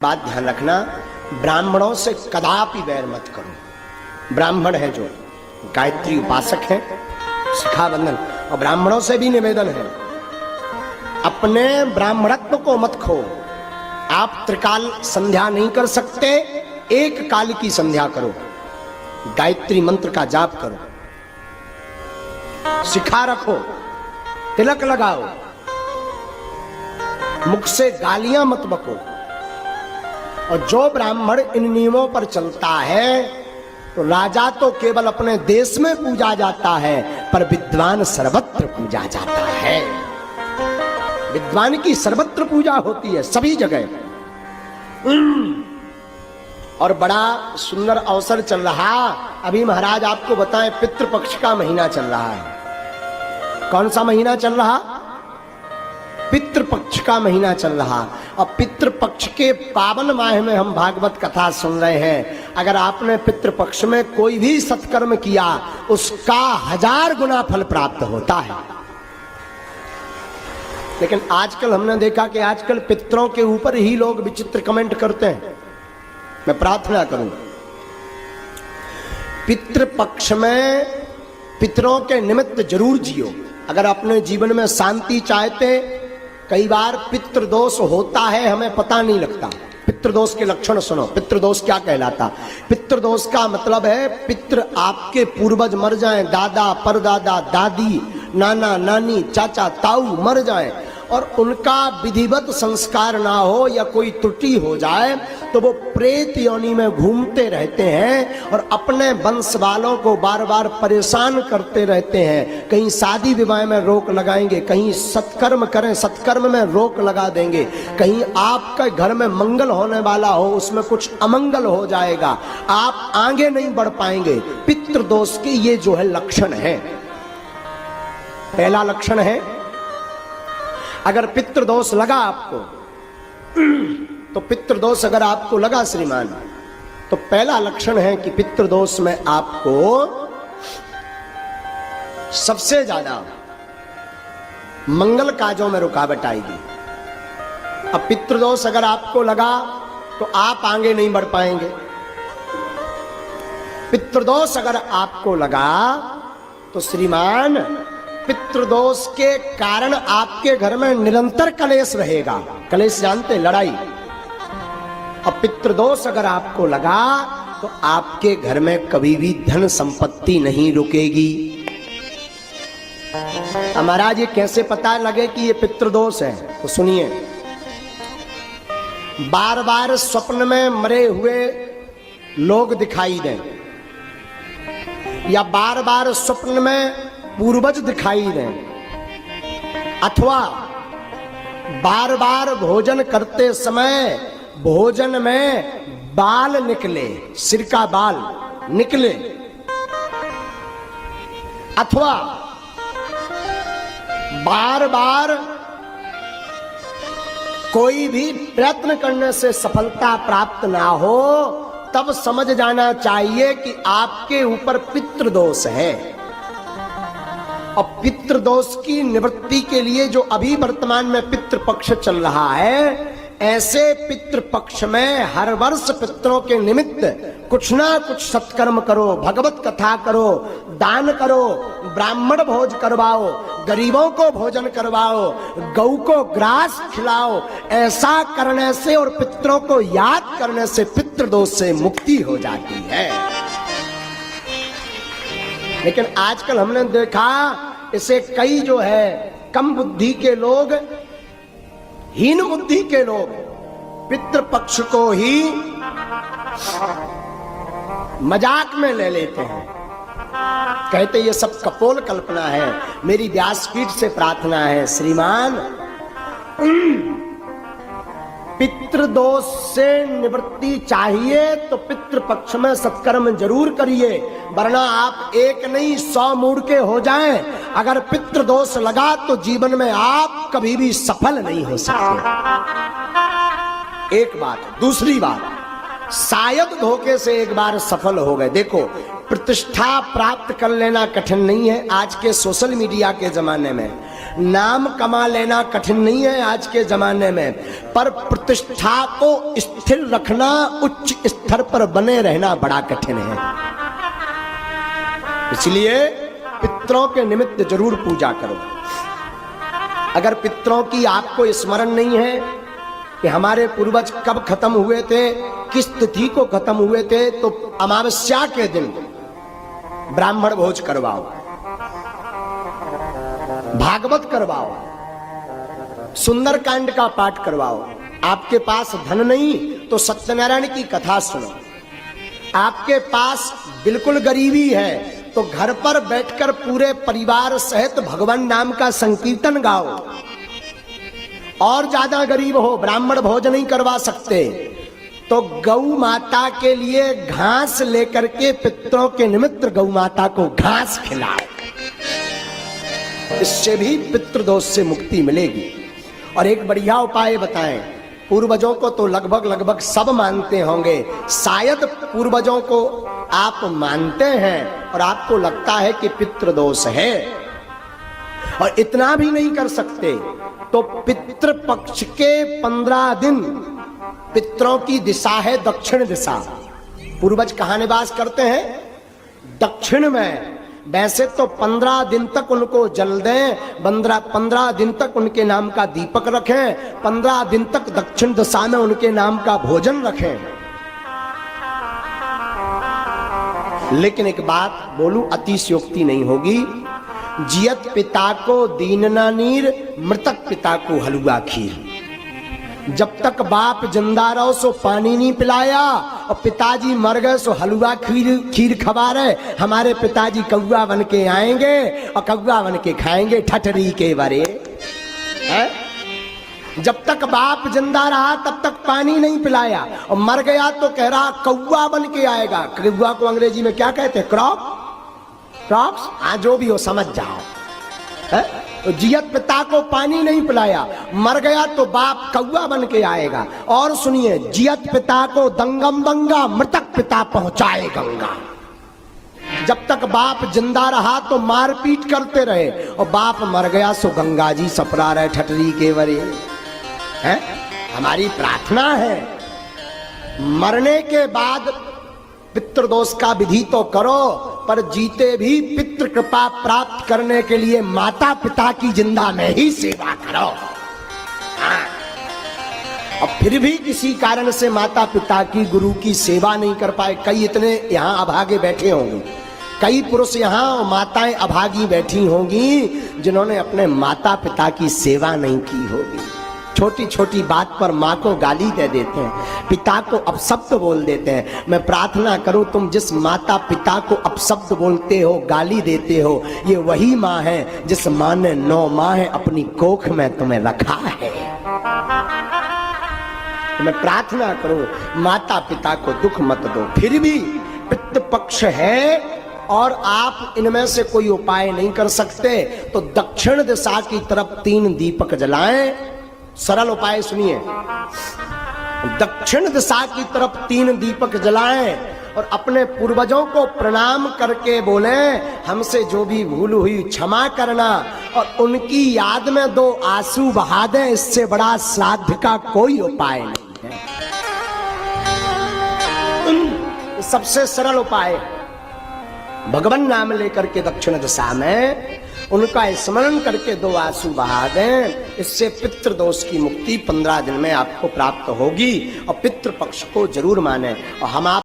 बात ध्यान रखना, ब्राह्मणों से कदापि वैर मत करो। ब्राह्मण है जो गायत्री उपासक हैं, शिखाबंधन, और ब्राह्मणों से भी निवेदन है अपने ब्राह्मणत्व को मत खो। आप त्रिकाल संध्या नहीं कर सकते, एक काल की संध्या करो, गायत्री मंत्र का जाप करो, शिखा रखो, तिलक लगाओ, मुख से गालियां मत बको। और जो ब्राह्मण इन नियमों पर चलता है तो राजा तो केवल अपने देश में पूजा जाता है, पर विद्वान सर्वत्र पूजा जाता है। विद्वान की सर्वत्र पूजा होती है, सभी जगह। और बड़ा सुंदर अवसर चल रहा, अभी महाराज आपको बताएं, पितृपक्ष का महीना चल रहा है। कौन सा महीना चल रहा? पितृपक्ष का महीना चल रहा। और पितृपक्ष के पावन माह में हम भागवत कथा सुन रहे हैं। अगर आपने पितृपक्ष में कोई भी सत्कर्म किया, उसका 1000 गुना फल प्राप्त होता है। लेकिन आजकल हमने देखा कि आजकल पितरों के ऊपर ही लोग विचित्र कमेंट करते हैं। मैं प्रार्थना करूं, पितृपक्ष में पितरों के निमित्त जरूर जियो। अगर अपने जीवन में शांति चाहते, कई बार पितृदोष होता है, हमें पता नहीं लगता। पितृदोष के लक्षण सुनो। पितृदोष क्या कहलाता? पितृदोष का मतलब है पितृ आपके पूर्वज मर जाएं, दादा, परदादा, दादी, नाना, नानी, चाचा, ताऊ मर जाएं और उनका विधिवत संस्कार ना हो या कोई त्रुटि हो जाए तो वो प्रेत योनि में घूमते रहते हैं और अपने वंश वालों को बार बार परेशान करते रहते हैं। कहीं शादी विवाह में रोक लगाएंगे, कहीं सत्कर्म करें, सत्कर्म में रोक लगा देंगे, कहीं आपका घर में मंगल होने वाला हो, उसमें कुछ अमंगल हो जाएगा, आप आगे नहीं बढ़ पाएंगे। पितृदोष के ये जो है लक्षण है। पहला लक्षण है, अगर पितृदोष लगा आपको, तो पितृदोष अगर आपको लगा श्रीमान, तो पहला लक्षण है कि पितृदोष में आपको सबसे ज्यादा मंगल काजों में रुकावट आएगी। अब पितृदोष अगर आपको लगा तो आप आगे नहीं बढ़ पाएंगे। पितृदोष अगर आपको लगा तो श्रीमान पितृदोष के कारण आपके घर में निरंतर कलेश रहेगा। कलेश जानते, लड़ाई। अब पितृदोष अगर आपको लगा तो आपके घर में कभी भी धन संपत्ति नहीं रुकेगी। महाराज ये कैसे पता लगे कि ये पितृदोष है? तो सुनिए, बार बार स्वप्न में मरे हुए लोग दिखाई दें, या बार बार स्वप्न में पूर्वज दिखाई दें, अथवा बार बार भोजन करते समय भोजन में बाल निकले, सिर का बाल निकले, अथवा बार बार कोई भी प्रयत्न करने से सफलता प्राप्त ना हो, तब समझ जाना चाहिए कि आपके ऊपर पितृदोष है। और पितृदोष की निवृत्ति के लिए जो अभी वर्तमान में पितृपक्ष चल रहा है, ऐसे पितृपक्ष में हर वर्ष पितरों के निमित्त कुछ ना कुछ सत्कर्म करो, भगवत कथा करो, दान करो, ब्राह्मण भोज करवाओ, गरीबों को भोजन करवाओ, गौ को ग्रास खिलाओ। ऐसा करने से और पितरों को याद करने से पितृदोष से मुक्ति हो जाती है। लेकिन आजकल हमने देखा, इसे कई जो है कम बुद्धि के लोग, हीन बुद्धि के लोग पितृपक्ष को ही मजाक में ले लेते हैं। कहते ये सब कपोल कल्पना है। मेरी व्यासपीठ से प्रार्थना है श्रीमान, पितृदोष से निवृत्ति चाहिए तो पितृपक्ष में सत्कर्म जरूर करिए, वरना आप एक नहीं 100 मूड के हो जाएं। अगर पितृदोष लगा तो जीवन में आप कभी भी सफल नहीं हो सकते। एक बात। दूसरी बात, शायद धोखे से एक बार सफल हो गए। देखो, प्रतिष्ठा प्राप्त कर लेना कठिन नहीं है आज के सोशल मीडिया के जमाने में। नाम कमा लेना कठिन नहीं है आज के जमाने में, पर प्रतिष्ठा को स्थिर रखना, उच्च स्तर पर बने रहना बड़ा कठिन है। इसलिए पितरों के निमित्त जरूर पूजा करो। अगर पितरों की आपको स्मरण नहीं है कि हमारे पूर्वज कब खत्म हुए थे, किस तिथि को खत्म हुए थे, तो अमावस्या के दिन ब्राह्मण भोज करवाओ, भागवत करवाओ, सुंदरकांड का पाठ करवाओ। आपके पास धन नहीं तो सत्यनारायण की कथा सुनो। आपके पास बिल्कुल गरीबी है तो घर पर बैठकर पूरे परिवार सहित भगवान नाम का संकीर्तन गाओ। और ज्यादा गरीब हो, ब्राह्मण भोज नहीं करवा सकते, तो गौ माता के लिए घास लेकर के पितरों के निमित्त गौ माता को घास खिलाओ। इससे भी पितृदोष से मुक्ति मिलेगी। और एक बढ़िया उपाय बताएं, पूर्वजों को तो लगभग सब मानते होंगे, शायद पूर्वजों को आप मानते हैं और आपको लगता है कि पितृदोष है और इतना भी नहीं कर सकते, तो पितृपक्ष के 15 दिन पितरों की दिशा है दक्षिण दिशा। पूर्वज कहाँ निवास करते हैं? दक्षिण में। वैसे तो 15 दिन तक उनको जल दें, 15 दिन तक उनके नाम का दीपक रखें, 15 दिन तक दक्षिण दिशा में उनके नाम का भोजन रखें। लेकिन एक बात बोलूं, अतिशयोक्ति नहीं होगी। जियत पिता को दीन ना नीर, मृतक पिता को हलवा खीर। जब तक बाप जिंदा रहो सो पानी नहीं पिलाया, और पिताजी मर गए सो हलवा खीर खवा रहे। हमारे पिताजी कौवा बन के आएंगे और कौवा बन के खाएंगे ठठरी के बरे है? जब तक बाप जिंदा रहा तब तक पानी नहीं पिलाया, और मर गया तो कह रहा कौवा बन के आएगा। कौवा को अंग्रेजी में क्या कहते हैं? क्रॉक्स। हाँ, जो भी हो समझ जाओ है? तो जियत पिता को पानी नहीं पिलाया, मर गया तो बाप कौवा बन के आएगा। और सुनिए, जियत पिता को दंगम दंगा, मृतक पिता पहुंचाए गंगा। जब तक बाप जिंदा रहा तो मारपीट करते रहे, और बाप मर गया सो गंगा जी सपरा रहे ठटरी के वरे हैं। हमारी प्रार्थना है मरने के बाद पितृदोष का विधि तो करो, पर जीते भी पितृ कृपा प्राप्त करने के लिए माता पिता की जिंदा में ही सेवा करो। हाँ। और फिर भी किसी कारण से माता पिता की, गुरु की सेवा नहीं कर पाए, कई इतने यहाँ अभागे बैठे होंगे, कई पुरुष यहाँ माताएं अभागी बैठी होंगी जिन्होंने अपने माता पिता की सेवा नहीं की होगी। छोटी छोटी बात पर माँ को गाली दे देते हैं, पिता को अपशब्द बोल देते हैं। मैं प्रार्थना करूं, तुम जिस माता पिता को अपशब्द बोलते हो, गाली देते हो, ये वही माँ है जिस माँ ने 9 माह अपनी कोख में तुम्हें रखा है। तो मैं प्रार्थना करूं, माता पिता को दुख मत दो। फिर भी पितृपक्ष है और आप इनमें से कोई उपाय नहीं कर सकते, तो दक्षिण दिशा की तरफ 3 दीपक जलाएं। सरल उपाय सुनिए, दक्षिण दिशा की तरफ 3 दीपक जलाएं और अपने पूर्वजों को प्रणाम करके बोले, हमसे जो भी भूल हुई क्षमा करना, और उनकी याद में 2 आंसू बहा दें। इससे बड़ा श्राद्ध का कोई उपाय नहीं है। सबसे सरल उपाय, भगवान नाम लेकर के दक्षिण दिशा में उनका स्मरण करके 2 आंसू बहा दें। इससे पितृदोष की मुक्ति 15 दिन में आपको प्राप्त होगी। और पितृपक्ष को जरूर माने। और हम आप